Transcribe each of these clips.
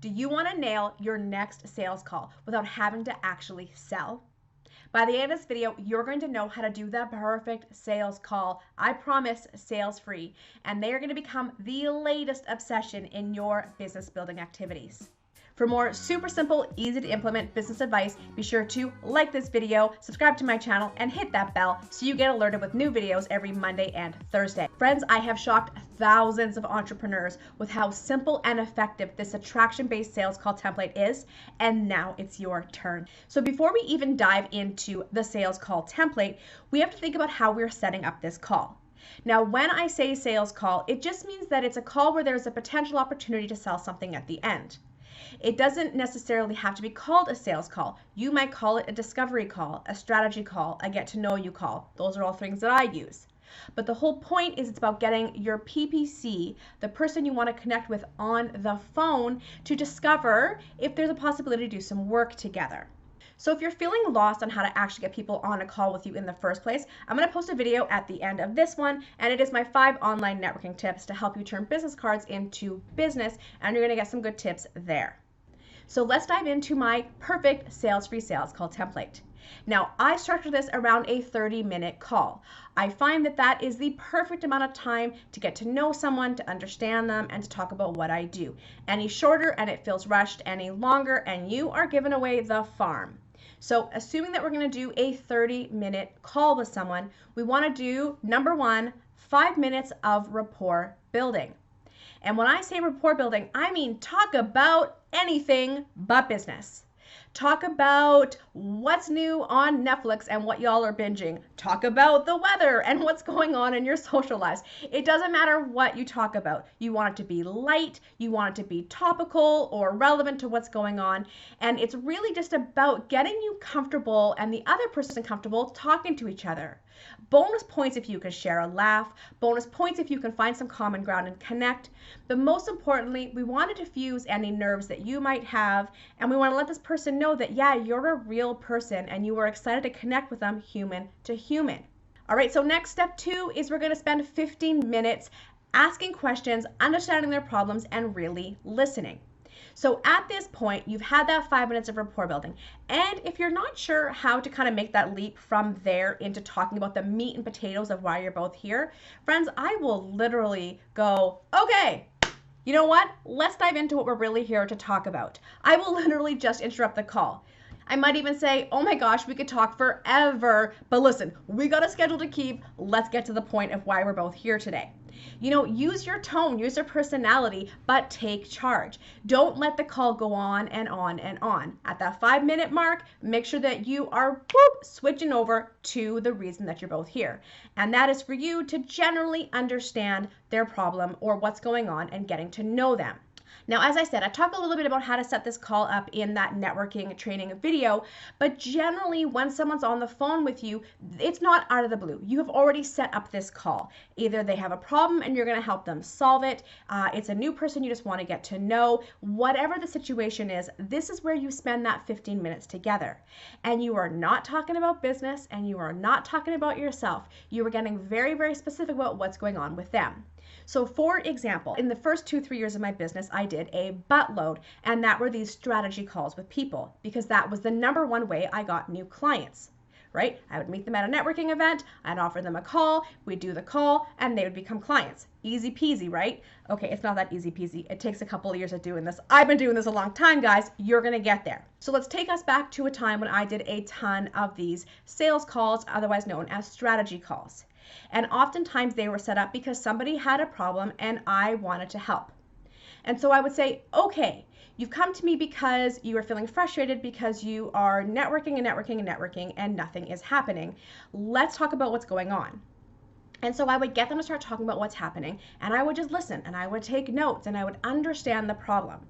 Do you want to nail your next sales call without having to actually sell? By the end of this video, you're going to know how to do the perfect sales call. I promise, sales free, and they are going to become the latest obsession in your business building activities. For more super simple, easy to implement business advice, be sure to like this video, subscribe to my channel, and hit that bell so you get alerted with new videos every Monday and Thursday. Friends, I have shocked thousands of entrepreneurs with how simple and effective this attraction-based sales call template is, and now it's your turn. So before we even dive into the sales call template, we have to think about how we're setting up this call. Now, when I say sales call, it just means that it's a call where there's a potential opportunity to sell something at the end. It doesn't necessarily have to be called a sales call. You might call it a discovery call, a strategy call, a get to know you call. Those are all things that I use. But the whole point is it's about getting your PPC, the person you want to connect with on the phone, to discover if there's a possibility to do some work together. So if you're feeling lost on how to actually get people on a call with you in the first place, I'm going to post a video at the end of this one, and it is my 5 online networking tips to help you turn business cards into business, and you're going to get some good tips there. So let's dive into my perfect sales-free sales call template. Now, I structure this around a 30-minute call. I find that that is the perfect amount of time to get to know someone, to understand them, and to talk about what I do. Any shorter and it feels rushed, any longer and you are giving away the farm. So assuming that we're going to do a 30-minute call with someone, we want to do, number one, 5 minutes of rapport building. And when I say rapport building, I mean talk about anything but business. Talk about what's new on Netflix and what y'all are binging. Talk about the weather and what's going on in your social lives. It doesn't matter what you talk about. You want it to be light, you want it to be topical or relevant to what's going on. And it's really just about getting you comfortable and the other person comfortable talking to each other. Bonus points if you can share a laugh, bonus points if you can find some common ground and connect. But most importantly, we want to diffuse any nerves that you might have, and we want to let this person know that, yeah, you're a real person and you are excited to connect with them human to human. All right, so next step 2 is we're going to spend 15 minutes asking questions, understanding their problems, and really listening. So at this point, you've had that 5 minutes of rapport building. And if you're not sure how to kind of make that leap from there into talking about the meat and potatoes of why you're both here, friends, I will literally go, okay, you know what? Let's dive into what we're really here to talk about. I will literally just interrupt the call. I might even say, oh my gosh, we could talk forever, but listen, we got a schedule to keep. Let's get to the point of why we're both here today. You know, use your tone, use your personality, but take charge. Don't let the call go on and on and on. At that 5-minute mark, make sure that you are switching over to the reason that you're both here. And that is for you to generally understand their problem or what's going on and getting to know them. Now, as I said, I talked a little bit about how to set this call up in that networking training video, but generally when someone's on the phone with you, it's not out of the blue. You have already set up this call. Either they have a problem and you're going to help them solve it. It's a new person you just want to get to know. Whatever the situation is, this is where you spend that 15 minutes together. And you are not talking about business and you are not talking about yourself. You are getting very, very specific about what's going on with them. So for example, in the first 2-3 years of my business, I did a buttload, and that were these strategy calls with people because that was the number one way I got new clients, right? I would meet them at a networking event, I'd offer them a call, we'd do the call, and they would become clients. Easy peasy, right? Okay, it's not that easy peasy. It takes a couple of years of doing this. I've been doing this a long time, guys. You're gonna get there. So let's take us back to a time when I did a ton of these sales calls, otherwise known as strategy calls. And oftentimes they were set up because somebody had a problem and I wanted to help. And so I would say, okay, you've come to me because you are feeling frustrated because you are networking and networking and networking and nothing is happening. Let's talk about what's going on. And so I would get them to start talking about what's happening, and I would just listen, and I would take notes, and I would understand the problem.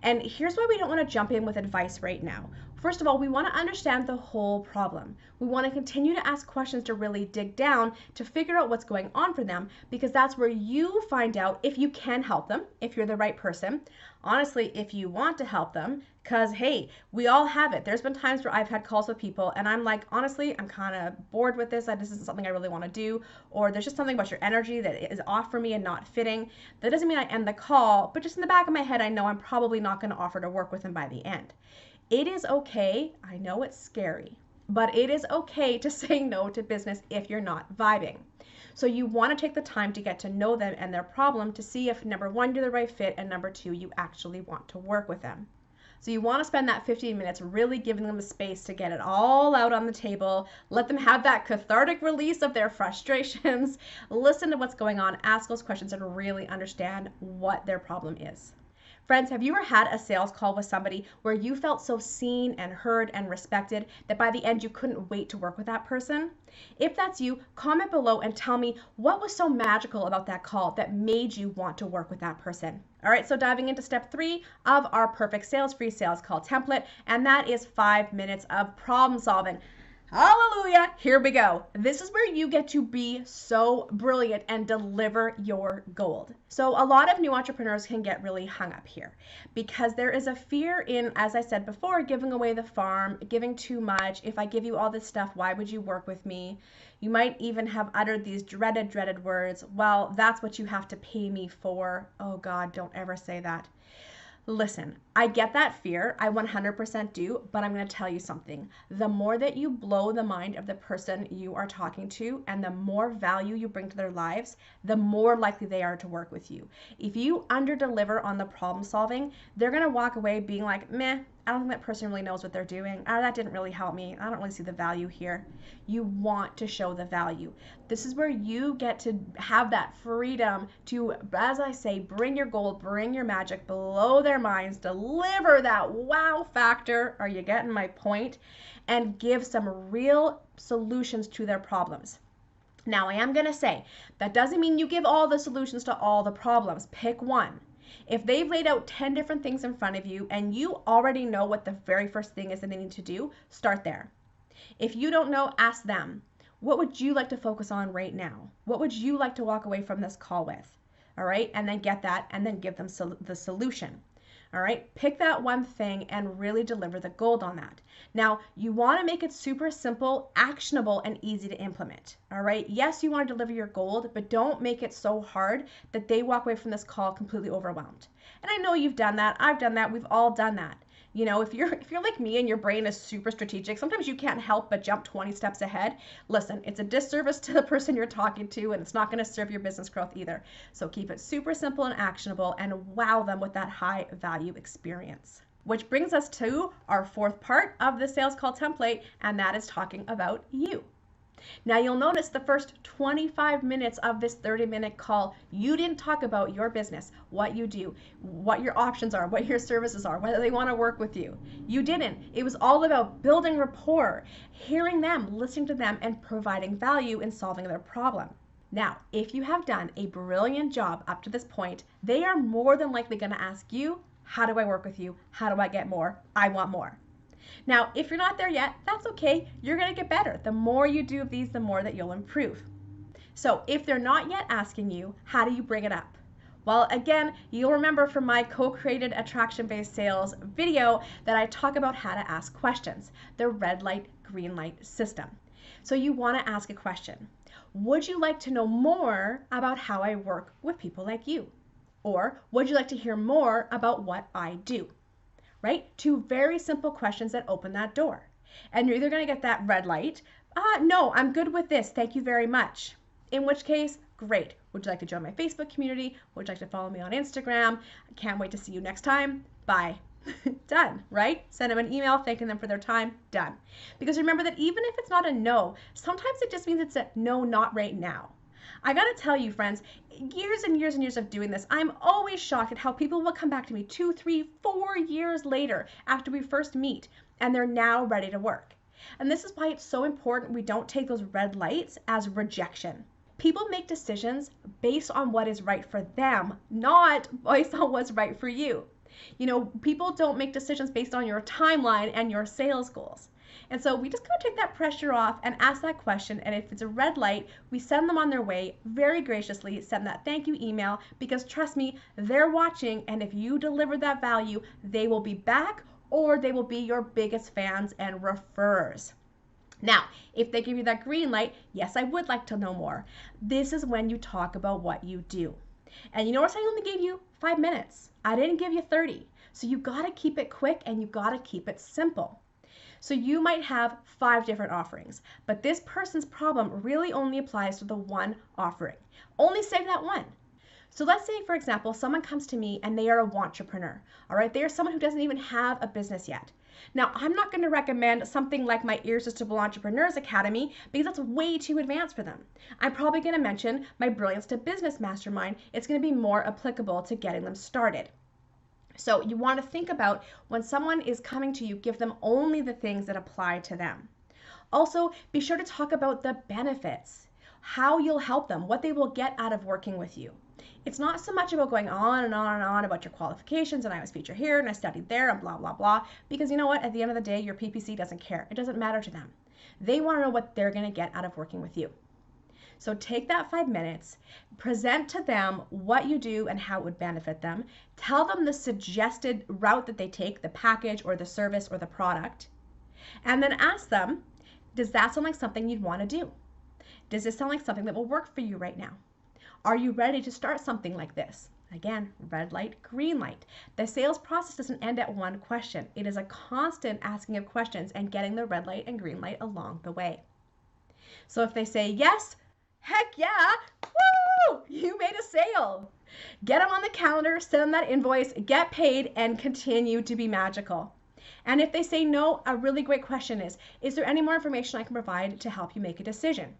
And here's why we don't want to jump in with advice right now. First of all, we want to understand the whole problem. We want to continue to ask questions to really dig down to figure out what's going on for them, because that's where you find out if you can help them, if you're the right person. Honestly, if you want to help them, because hey, we all have it. There's been times where I've had calls with people and I'm like, honestly, I'm kind of bored with this. This isn't something I really want to do. Or there's just something about your energy that is off for me and not fitting. That doesn't mean I end the call, but just in the back of my head, I know I'm probably not going to offer to work with them by the end. It is okay. I know it's scary, but it is okay to say no to business if you're not vibing. So you want to take the time to get to know them and their problem to see if, number one, you're the right fit, and number two, you actually want to work with them. So you want to spend that 15 minutes really giving them the space to get it all out on the table, let them have that cathartic release of their frustrations, listen to what's going on, ask those questions, and really understand what their problem is. Friends, have you ever had a sales call with somebody where you felt so seen and heard and respected that by the end you couldn't wait to work with that person? If that's you, comment below and tell me what was so magical about that call that made you want to work with that person. All right, so diving into step 3 of our perfect sales-free sales call template, and that is 5 minutes of problem solving. Hallelujah, here we go. This is where you get to be so brilliant and deliver your gold. So a lot of new entrepreneurs can get really hung up here because there is a fear in, as I said before, giving away the farm, giving too much. If I give you all this stuff, why would you work with me? You might even have uttered these dreaded words. Well, that's what you have to pay me for. Oh God, don't ever say that. Listen, I get that fear, I 100% do, but I'm going to tell you something. The more that you blow the mind of the person you are talking to and the more value you bring to their lives, the more likely they are to work with you. If you under-deliver on the problem solving, they're going to walk away being like, meh, I don't think that person really knows what they're doing. That didn't really help me. I don't really see the value here. You want to show the value. This is where you get to have that freedom to, as I say, bring your gold, bring your magic, blow their minds, deliver that wow factor. Are you getting my point? And give some real solutions to their problems. Now, I am going to say that doesn't mean you give all the solutions to all the problems. Pick one. If they've laid out 10 different things in front of you and you already know what the very first thing is that they need to do, start there. If you don't know, ask them. What would you like to focus on right now? What would you like to walk away from this call with? All right, and then get that and then give them the solution. All right, pick that one thing and really deliver the gold on that. Now, you want to make it super simple, actionable, and easy to implement. All right, yes, you want to deliver your gold, but don't make it so hard that they walk away from this call completely overwhelmed. And I know you've done that. I've done that. We've all done that. You know, if you're like me and your brain is super strategic, sometimes you can't help but jump 20 steps ahead. Listen, it's a disservice to the person you're talking to, and it's not going to serve your business growth either. So keep it super simple and actionable and wow them with that high value experience. Which brings us to our 4th part of the sales call template, and that is talking about you. Now you'll notice the first 25 minutes of this 30-minute call, you didn't talk about your business, what you do, what your options are, what your services are, whether they want to work with you. You didn't. It was all about building rapport, hearing them, listening to them, and providing value in solving their problem. Now, if you have done a brilliant job up to this point, they are more than likely going to ask you, how do I work with you? How do I get more? I want more. Now, if you're not there yet, that's okay. You're going to get better. The more you do of these, the more that you'll improve. So if they're not yet asking you, how do you bring it up? Well, again, you'll remember from my co-created attraction-based sales video that I talk about how to ask questions, the red light, green light system. So you want to ask a question. Would you like to know more about how I work with people like you? Or would you like to hear more about what I do? Right? 2 very simple questions that open that door. And you're either going to get that red light, no, I'm good with this, thank you very much. In which case, great. Would you like to join my Facebook community? Would you like to follow me on Instagram? I can't wait to see you next time. Bye. Done, right? Send them an email thanking them for their time. Done. Because remember that even if it's not a no, sometimes it just means it's a no, not right now. I gotta tell you, friends, years and years and years of doing this, I'm always shocked at how people will come back to me 2, 3, 4 years later after we first meet, and they're now ready to work. And this is why it's so important we don't take those red lights as rejection. People make decisions based on what is right for them, not based on what's right for you. You know, people don't make decisions based on your timeline and your sales goals. And so we just gotta take that pressure off and ask that question. And if it's a red light, we send them on their way very graciously, send that thank you email, because trust me, they're watching. And if you deliver that value, they will be back, or they will be your biggest fans and referrers. Now, if they give you that green light, yes, I would like to know more. This is when you talk about what you do. And you notice I only gave you 5 minutes. I didn't give you 30. So you gotta keep it quick and you gotta keep it simple. So you might have 5 different offerings, but this person's problem really only applies to the one offering. Only say that one. So let's say, for example, someone comes to me and they are a wantrepreneur. All right, they are someone who doesn't even have a business yet. Now, I'm not going to recommend something like my Irresistible Entrepreneurs Academy because that's way too advanced for them. I'm probably going to mention my Brilliance to Business Mastermind. It's going to be more applicable to getting them started. So you want to think about when someone is coming to you, give them only the things that apply to them. Also, be sure to talk about the benefits, how you'll help them, what they will get out of working with you. It's not so much about going on and on and on about your qualifications and I was featured here and I studied there and blah, blah, blah, because you know what? At the end of the day, your PPC doesn't care. It doesn't matter to them. They want to know what they're going to get out of working with you. So take that 5 minutes, present to them what you do and how it would benefit them. Tell them the suggested route that they take, the package or the service or the product, and then ask them, does that sound like something you'd want to do? Does this sound like something that will work for you right now? Are you ready to start something like this? Again, red light, green light. The sales process doesn't end at one question. It is a constant asking of questions and getting the red light and green light along the way. So if they say yes, heck yeah, woo, you made a sale. Get them on the calendar, send them that invoice, get paid, and continue to be magical. And if they say no, a really great question is there any more information I can provide to help you make a decision?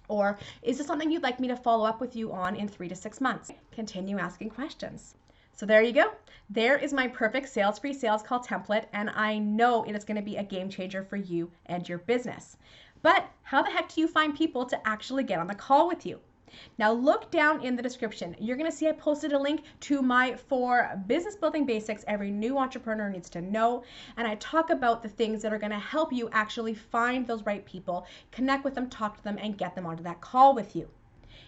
Or is this something you'd like me to follow up with you on in 3 to 6 months? Continue asking questions. So there you go. There is my perfect sales-free sales call template, and I know it is going to be a game changer for you and your business. But how the heck do you find people to actually get on the call with you? Now look down in the description. You're going to see I posted a link to my 4 business building basics every new entrepreneur needs to know. And I talk about the things that are going to help you actually find those right people, connect with them, talk to them, and get them onto that call with you.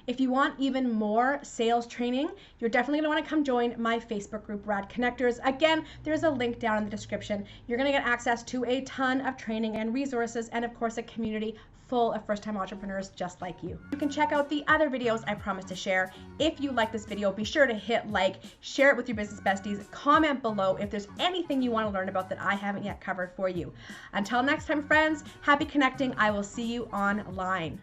If you want even more sales training, you're definitely going to want to come join my Facebook group, Rad Connectors. Again, there's a link down in the description. You're going to get access to a ton of training and resources, and of course, a community full of first-time entrepreneurs just like you. You can check out the other videos I promised to share. If you like this video, be sure to hit like, share it with your business besties, comment below if there's anything you want to learn about that I haven't yet covered for you. Until next time, friends, happy connecting. I will see you online.